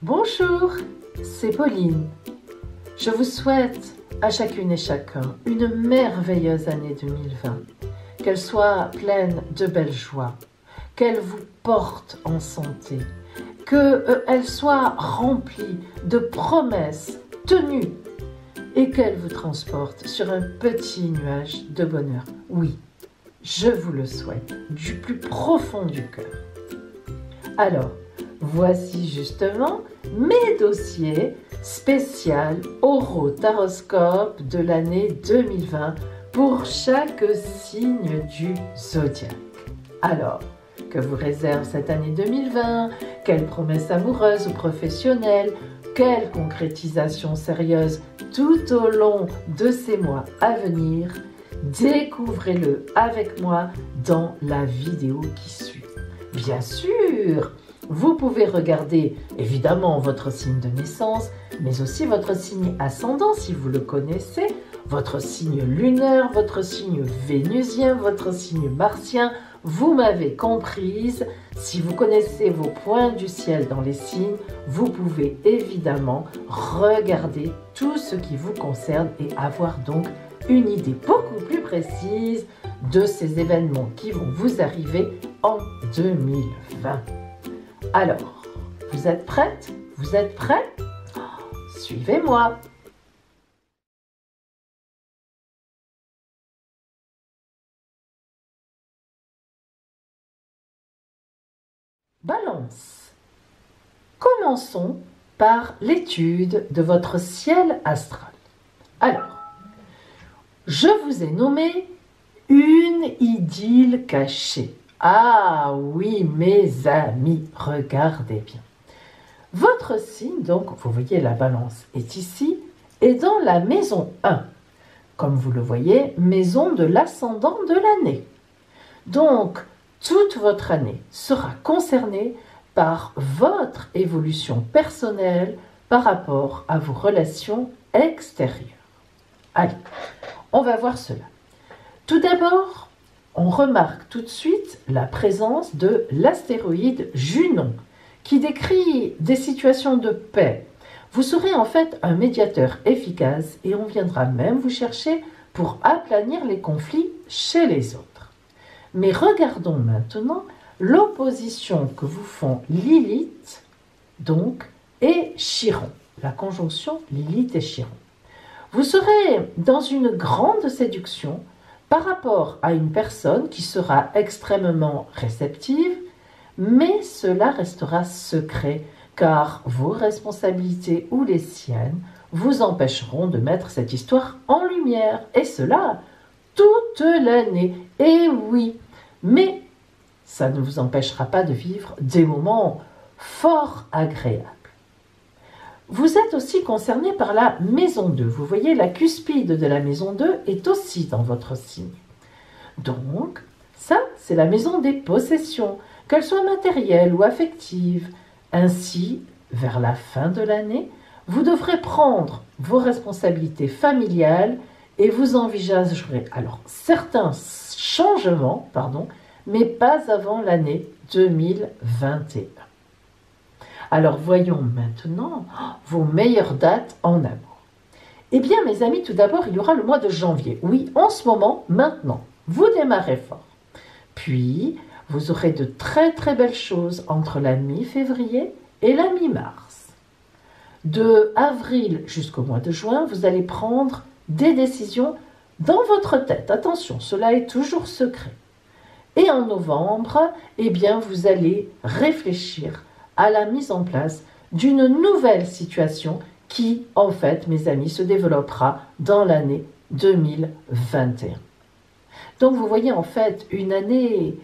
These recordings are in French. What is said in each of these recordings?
Bonjour, c'est Pauline. Je vous souhaite à chacune et chacun une merveilleuse année 2020. Qu'elle soit pleine de belles joies, qu'elle vous porte en santé, qu'elle soit remplie de promesses tenues et qu'elle vous transporte sur un petit nuage de bonheur. Oui, je vous le souhaite du plus profond du cœur. Alors, voici justement mes dossiers spécial Horotaroscope de l'année 2020 pour chaque signe du zodiaque. Alors, que vous réserve cette année 2020? Quelles promesses amoureuses ou professionnelles? Quelle concrétisation sérieuse tout au long de ces mois à venir? Découvrez-le avec moi dans la vidéo qui suit. Bien sûr, vous pouvez regarder évidemment votre signe de naissance, mais aussi votre signe ascendant si vous le connaissez, votre signe lunaire, votre signe vénusien, votre signe martien. Vous m'avez comprise. Si vous connaissez vos points du ciel dans les signes, vous pouvez évidemment regarder tout ce qui vous concerne et avoir donc une idée beaucoup plus précise de ces événements qui vont vous arriver en 2020. Alors, vous êtes prête? Vous êtes prêts? Suivez-moi. Balance. Commençons par l'étude de votre ciel astral. Alors, je vous ai nommé une idylle cachée. Ah oui, mes amis, regardez bien. Votre signe, donc, vous voyez la balance est ici, est dans la maison 1. Comme vous le voyez, maison de l'ascendant de l'année. Donc, toute votre année sera concernée par votre évolution personnelle par rapport à vos relations extérieures. Allez, on va voir cela. Tout d'abord, on remarque tout de suite la présence de l'astéroïde Junon, qui décrit des situations de paix. Vous serez en fait un médiateur efficace et on viendra même vous chercher pour aplanir les conflits chez les autres. Mais regardons maintenant l'opposition que vous font Lilith, donc, et Chiron, la conjonction Lilith et Chiron. Vous serez dans une grande séduction par rapport à une personne qui sera extrêmement réceptive, mais cela restera secret, car vos responsabilités ou les siennes vous empêcheront de mettre cette histoire en lumière, et cela toute l'année. Et oui, mais ça ne vous empêchera pas de vivre des moments fort agréables. Vous êtes aussi concerné par la maison 2. Vous voyez, la cuspide de la maison 2 est aussi dans votre signe. Donc, ça, c'est la maison des possessions, qu'elles soient matérielles ou affectives. Ainsi, vers la fin de l'année, vous devrez prendre vos responsabilités familiales et vous envisagerez alors certains changements, mais pas avant l'année 2021. Alors voyons maintenant vos meilleures dates en amour. Eh bien mes amis, tout d'abord il y aura le mois de janvier. Oui, en ce moment, maintenant, vous démarrez fort. Puis vous aurez de très très belles choses entre la mi-février et la mi-mars. De avril jusqu'au mois de juin, vous allez prendre des décisions dans votre tête. Attention, cela est toujours secret. Et en novembre, eh bien vous allez réfléchir à la mise en place d'une nouvelle situation qui, en fait, mes amis, se développera dans l'année 2021. Donc, vous voyez, en fait, une année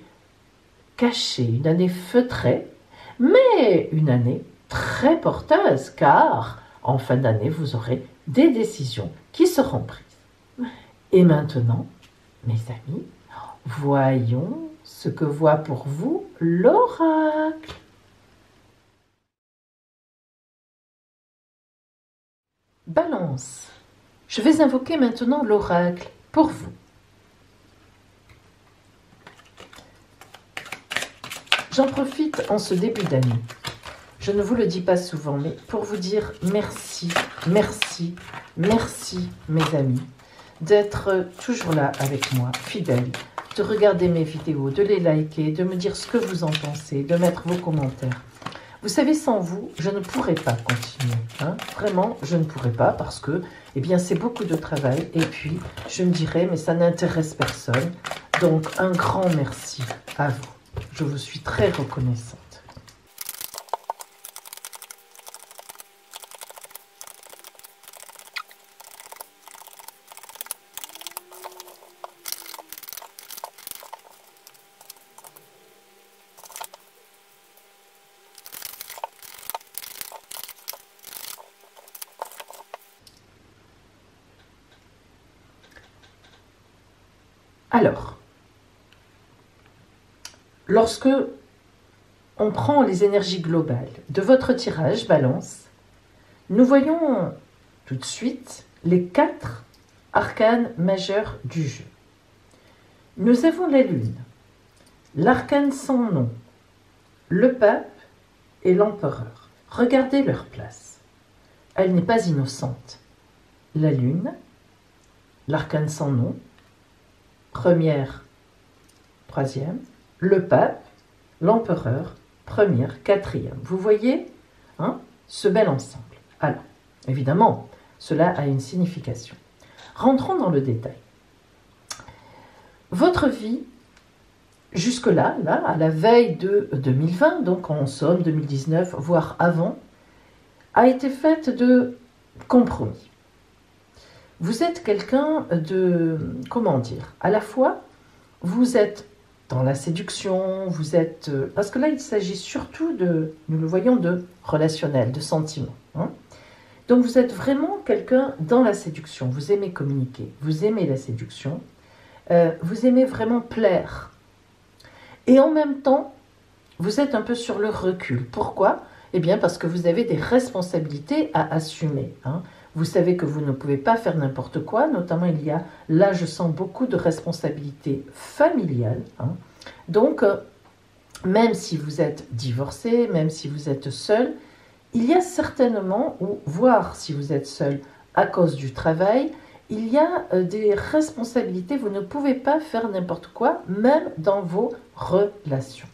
cachée, une année feutrée, mais une année très porteuse, car en fin d'année, vous aurez des décisions qui seront prises. Et maintenant, mes amis, voyons ce que voit pour vous l'oracle. Balance. Je vais invoquer maintenant l'oracle pour vous. J'en profite en ce début d'année je ne vous le dis pas souvent, mais pour vous dire merci, merci, merci mes amis, d'être toujours là avec moi, fidèles, de regarder mes vidéos, de les liker, de me dire ce que vous en pensez, de mettre vos commentaires. Vous savez, sans vous, je ne pourrais pas continuer. Hein. Vraiment, je ne pourrais pas parce que, eh bien, c'est beaucoup de travail. Et puis, je me dirais, mais ça n'intéresse personne. Donc, un grand merci à vous. Je vous suis très reconnaissante. Alors, lorsque on prend les énergies globales de votre tirage Balance, nous voyons tout de suite les 4 arcanes majeurs du jeu. Nous avons la Lune, l'arcane sans nom, le Pape et l'Empereur. Regardez leur place. Elle n'est pas innocente. La Lune, l'arcane sans nom, première, troisième, le Pape, l'Empereur, première, quatrième. Vous voyez hein, ce bel ensemble. Alors, évidemment, cela a une signification. Rentrons dans le détail. Votre vie, jusque-là, là, à la veille de 2020, donc en somme 2019, voire avant, a été faite de compromis. Vous êtes quelqu'un de, comment dire, à la fois, vous êtes dans la séduction, vous êtes, parce que là, il s'agit surtout de, nous le voyons, de relationnel, de sentiment. Hein. Donc, vous êtes vraiment quelqu'un dans la séduction, vous aimez communiquer, vous aimez la séduction, vous aimez vraiment plaire. Et en même temps, vous êtes un peu sur le recul. Pourquoi? Eh bien, parce que vous avez des responsabilités à assumer. Hein. Vous savez que vous ne pouvez pas faire n'importe quoi, notamment il y a, là je sens beaucoup de responsabilités familiales. Hein. Donc, même si vous êtes divorcé, même si vous êtes seul, il y a certainement, ou voire si vous êtes seul à cause du travail, il y a des responsabilités, vous ne pouvez pas faire n'importe quoi, même dans vos relations.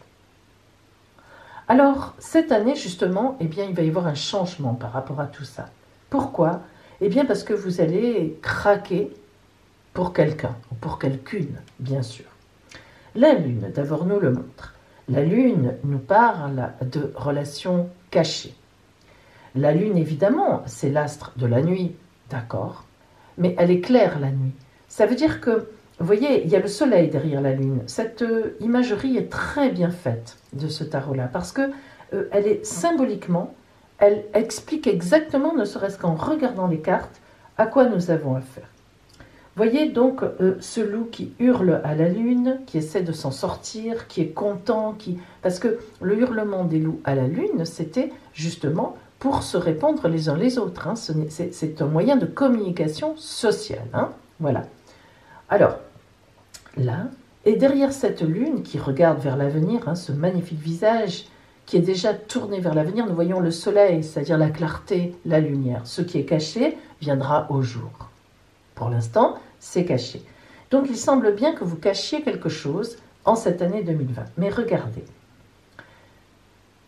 Alors, cette année, justement, eh bien, il va y avoir un changement par rapport à tout ça. Pourquoi? Eh bien, parce que vous allez craquer pour quelqu'un, ou pour quelqu'une, bien sûr. La Lune, d'abord, nous le montre. La Lune nous parle de relations cachées. La Lune, évidemment, c'est l'astre de la nuit, d'accord, mais elle est claire la nuit. Ça veut dire que, vous voyez, il y a le soleil derrière la Lune. Cette imagerie est très bien faite de ce tarot-là, parce que elle est symboliquement, elle explique exactement, ne serait-ce qu'en regardant les cartes, à quoi nous avons affaire. Voyez donc ce loup qui hurle à la lune, qui essaie de s'en sortir, qui est content, parce que le hurlement des loups à la lune, c'était justement pour se répondre les uns les autres. Hein. C'est un moyen de communication sociale. Hein. Voilà. Alors, là, et derrière cette lune qui regarde vers l'avenir, hein, ce magnifique visage qui est déjà tourné vers l'avenir, nous voyons le soleil, c'est-à-dire la clarté, la lumière. Ce qui est caché viendra au jour. Pour l'instant, c'est caché. Donc, il semble bien que vous cachiez quelque chose en cette année 2020. Mais regardez.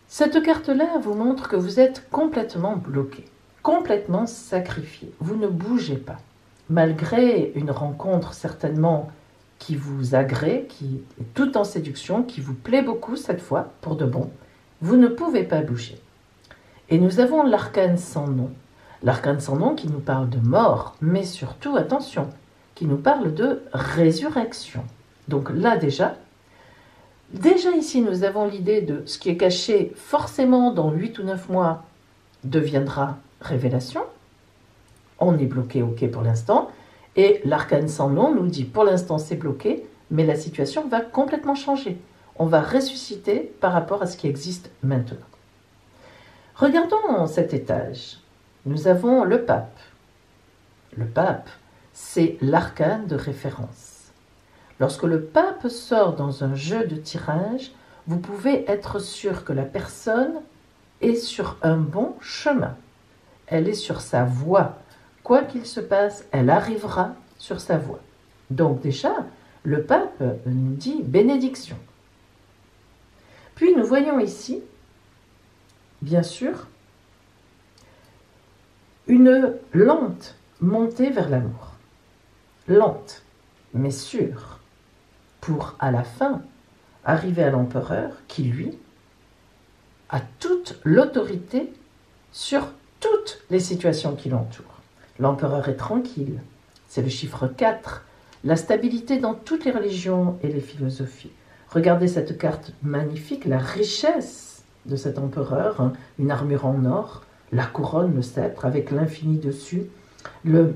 Cette carte-là vous montre que vous êtes complètement bloqué, complètement sacrifié. Vous ne bougez pas. Malgré une rencontre certainement qui vous agrée, qui est toute en séduction, qui vous plaît beaucoup cette fois, pour de bon, vous ne pouvez pas bouger. Et nous avons l'arcane sans nom. L'arcane sans nom qui nous parle de mort, mais surtout, attention, qui nous parle de résurrection. Donc là déjà ici nous avons l'idée de ce qui est caché forcément dans 8 ou 9 mois deviendra révélation. On est bloqué, ok pour l'instant. Et l'arcane sans nom nous dit pour l'instant c'est bloqué, mais la situation va complètement changer. On va ressusciter par rapport à ce qui existe maintenant. Regardons cet étage. Nous avons le pape. Le pape, c'est l'arcane de référence. Lorsque le pape sort dans un jeu de tirage, vous pouvez être sûr que la personne est sur un bon chemin. Elle est sur sa voie. Quoi qu'il se passe, elle arrivera sur sa voie. Donc déjà, le pape nous dit bénédiction. Puis nous voyons ici, bien sûr, une lente montée vers l'amour. Lente, mais sûre, pour à la fin arriver à l'empereur qui, lui, a toute l'autorité sur toutes les situations qui l'entourent. L'empereur est tranquille, c'est le chiffre 4, la stabilité dans toutes les religions et les philosophies. Regardez cette carte magnifique, la richesse de cet empereur, hein, une armure en or, la couronne, le sceptre, avec l'infini dessus, le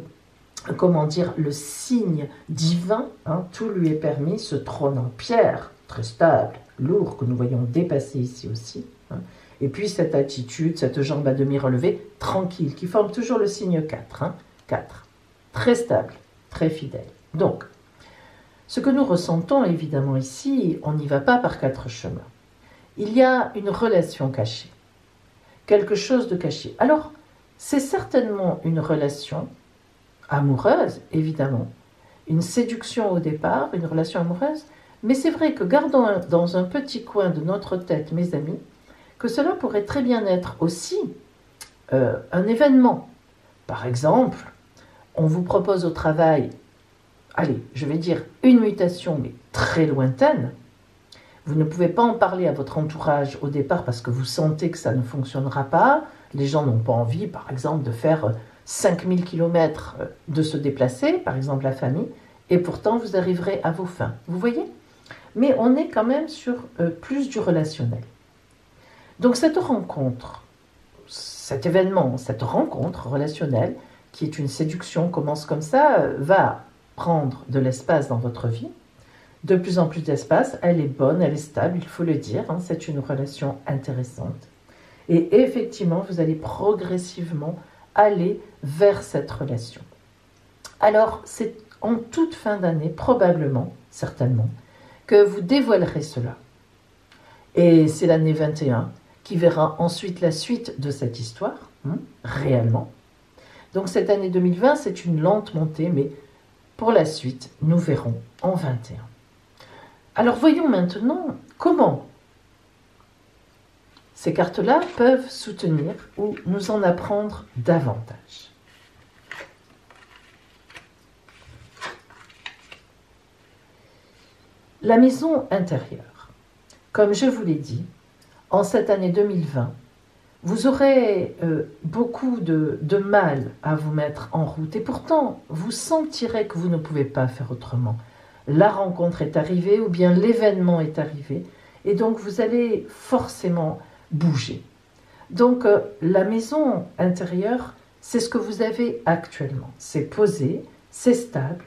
signe divin, hein, tout lui est permis, ce trône en pierre, très stable, lourd, que nous voyons dépasser ici aussi, hein, et puis cette attitude, cette jambe à demi relevée, tranquille, qui forme toujours le signe 4, hein, 4, très stable, très fidèle. Donc, ce que nous ressentons évidemment ici, on n'y va pas par 4 chemins. Il y a une relation cachée, quelque chose de caché. Alors, c'est certainement une relation amoureuse, évidemment, une séduction au départ, une relation amoureuse, mais c'est vrai que gardons dans un petit coin de notre tête, mes amis, que cela pourrait très bien être aussi un événement. Par exemple, on vous propose au travail, allez, je vais dire une mutation, mais très lointaine. Vous ne pouvez pas en parler à votre entourage au départ parce que vous sentez que ça ne fonctionnera pas. Les gens n'ont pas envie, par exemple, de faire 5000 km de se déplacer, par exemple la famille, et pourtant vous arriverez à vos fins. Vous voyez? Mais on est quand même sur plus du relationnel. Donc cette rencontre, cet événement, cette rencontre relationnelle, qui est une séduction, commence comme ça, va prendre de l'espace dans votre vie, de plus en plus d'espace, elle est bonne, elle est stable, il faut le dire, hein, c'est une relation intéressante. Et effectivement, vous allez progressivement aller vers cette relation. Alors, c'est en toute fin d'année, probablement, certainement, que vous dévoilerez cela. Et c'est l'année 21 qui verra ensuite la suite de cette histoire, hein, réellement. Donc cette année 2020, c'est une lente montée, mais pour la suite, nous verrons en 21. Alors voyons maintenant comment ces cartes-là peuvent soutenir ou nous en apprendre davantage. La maison intérieure. Comme je vous l'ai dit, en cette année 2020, vous aurez beaucoup de mal à vous mettre en route et pourtant, vous sentirez que vous ne pouvez pas faire autrement. La rencontre est arrivée ou bien l'événement est arrivé et donc vous allez forcément bouger. Donc la maison intérieure, c'est ce que vous avez actuellement. C'est posé, c'est stable,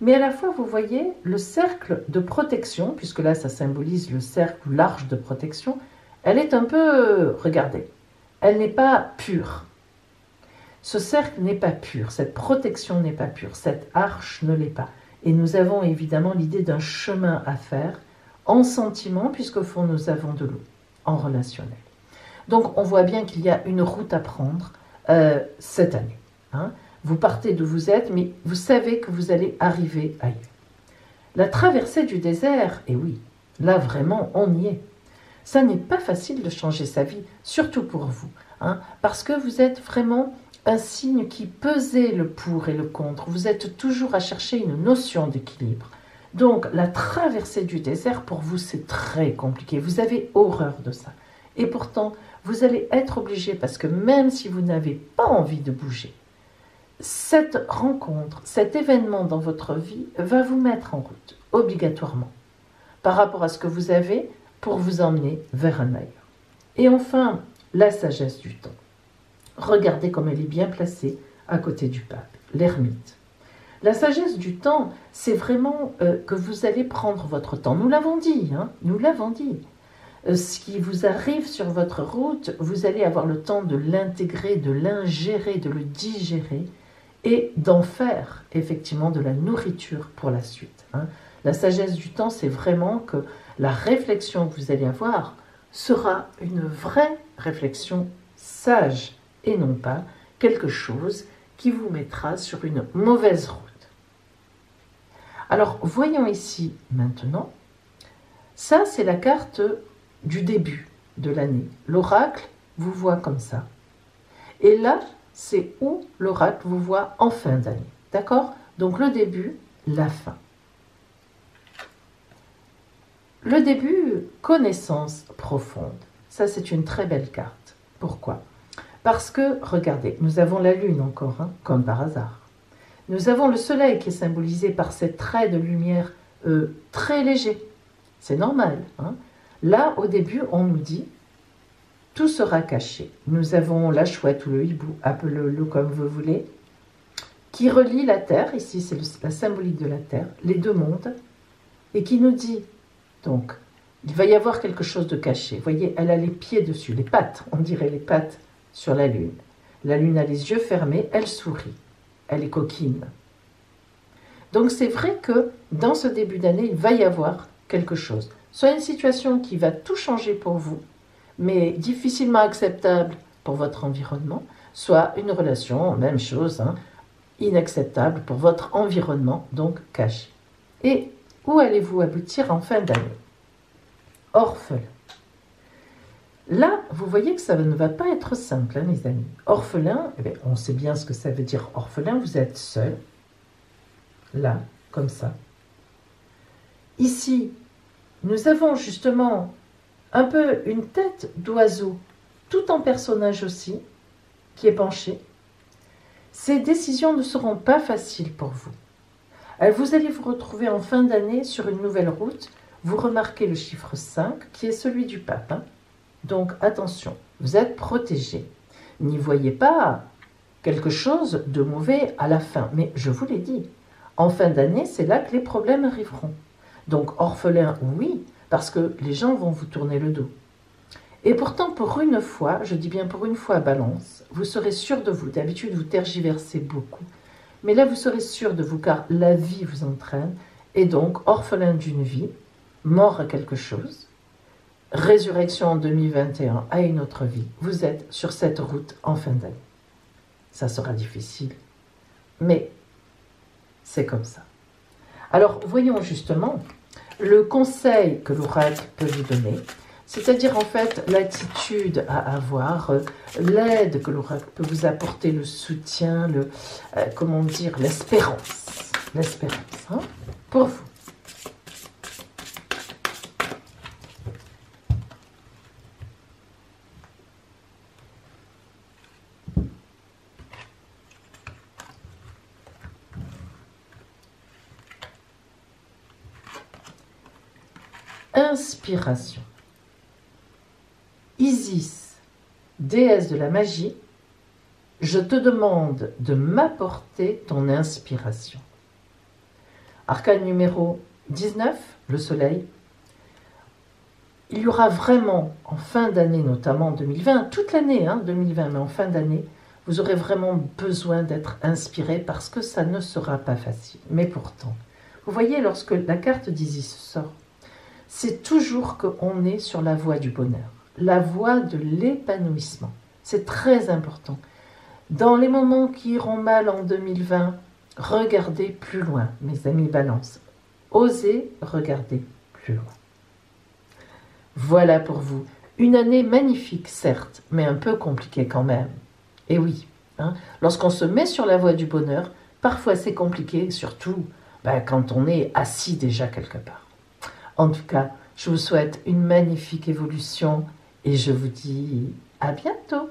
mais à la fois vous voyez le cercle de protection, puisque là ça symbolise le cercle large de protection, elle est un peu, regardez, elle n'est pas pure. Ce cercle n'est pas pur, cette protection n'est pas pure, cette arche ne l'est pas. Et nous avons évidemment l'idée d'un chemin à faire en sentiment, puisqu'au fond nous avons de l'eau, en relationnel. Donc on voit bien qu'il y a une route à prendre cette année. Hein. Vous partez d'où vous êtes, mais vous savez que vous allez arriver ailleurs. La traversée du désert, et oui, là vraiment on y est. Ça n'est pas facile de changer sa vie, surtout pour vous, hein, parce que vous êtes vraiment un signe qui pesait le pour et le contre. Vous êtes toujours à chercher une notion d'équilibre. Donc la traversée du désert, pour vous, c'est très compliqué. Vous avez horreur de ça. Et pourtant, vous allez être obligé, parce que même si vous n'avez pas envie de bouger, cette rencontre, cet événement dans votre vie va vous mettre en route, obligatoirement, par rapport à ce que vous avez pour vous emmener vers un ailleurs. Et enfin, la sagesse du temps. Regardez comme elle est bien placée à côté du pape, l'ermite. La sagesse du temps, c'est vraiment que vous allez prendre votre temps. Nous l'avons dit, hein, nous l'avons dit. Ce qui vous arrive sur votre route, vous allez avoir le temps de l'intégrer, de l'ingérer, de le digérer et d'en faire effectivement de la nourriture pour la suite. Hein. La sagesse du temps, c'est vraiment que la réflexion que vous allez avoir sera une vraie réflexion sage et non pas quelque chose qui vous mettra sur une mauvaise route. Alors, voyons ici maintenant, ça c'est la carte du début de l'année. L'oracle vous voit comme ça. Et là, c'est où l'oracle vous voit en fin d'année. D'accord? Donc le début, la fin. Le début, connaissance profonde. Ça, c'est une très belle carte. Pourquoi? Parce que, regardez, nous avons la lune encore, hein, comme par hasard. Nous avons le soleil qui est symbolisé par ces traits de lumière très légers. C'est normal. Hein. Là, au début, on nous dit, tout sera caché. Nous avons la chouette ou le hibou, appelez-le comme vous voulez, qui relie la terre, ici c'est la symbolique de la terre, les deux mondes, et qui nous dit, donc, il va y avoir quelque chose de caché. Vous voyez, elle a les pieds dessus, les pattes, on dirait les pattes sur la lune. La lune a les yeux fermés, elle sourit, elle est coquine. Donc c'est vrai que dans ce début d'année, il va y avoir quelque chose. Soit une situation qui va tout changer pour vous, mais difficilement acceptable pour votre environnement, soit une relation, même chose, hein, inacceptable pour votre environnement, donc caché. Et où allez-vous aboutir en fin d'année? Orphelin. Là, vous voyez que ça ne va pas être simple, hein, les amis. Orphelin, eh bien, on sait bien ce que ça veut dire orphelin, vous êtes seul, là, comme ça. Ici, nous avons justement un peu une tête d'oiseau, tout en personnage aussi, qui est penché. Ces décisions ne seront pas faciles pour vous. Vous allez vous retrouver en fin d'année sur une nouvelle route. Vous remarquez le chiffre 5, qui est celui du pape. Hein. Donc attention, vous êtes protégé. N'y voyez pas quelque chose de mauvais à la fin. Mais je vous l'ai dit, en fin d'année, c'est là que les problèmes arriveront. Donc orphelin, oui, parce que les gens vont vous tourner le dos. Et pourtant, pour une fois, je dis bien pour une fois, Balance, vous serez sûr de vous. D'habitude, vous tergiversez beaucoup. Mais là, vous serez sûr de vous, car la vie vous entraîne. Et donc, orphelin d'une vie, mort à quelque chose, résurrection en 2021 à une autre vie. Vous êtes sur cette route en fin d'année. Ça sera difficile, mais c'est comme ça. Alors, voyons justement le conseil que l'oracle peut vous donner, c'est-à-dire en fait l'attitude à avoir, l'aide que l'oracle peut vous apporter, le soutien, comment dire, l'espérance, hein, pour vous. Inspiration. Isis, déesse de la magie, je te demande de m'apporter ton inspiration. Arcane numéro 19, le soleil. Il y aura vraiment, en fin d'année, notamment en 2020, toute l'année 2020, mais en fin d'année, vous aurez vraiment besoin d'être inspiré parce que ça ne sera pas facile. Mais pourtant, vous voyez, lorsque la carte d'Isis sort, c'est toujours qu'on est sur la voie du bonheur, la voie de l'épanouissement. C'est très important. Dans les moments qui iront mal en 2020, regardez plus loin, mes amis Balance. Osez regarder plus loin. Voilà pour vous. Une année magnifique, certes, mais un peu compliquée quand même. Et oui, lorsqu'on se met sur la voie du bonheur, parfois c'est compliqué, surtout quand on est assis déjà quelque part. En tout cas, je vous souhaite une magnifique évolution et je vous dis à bientôt.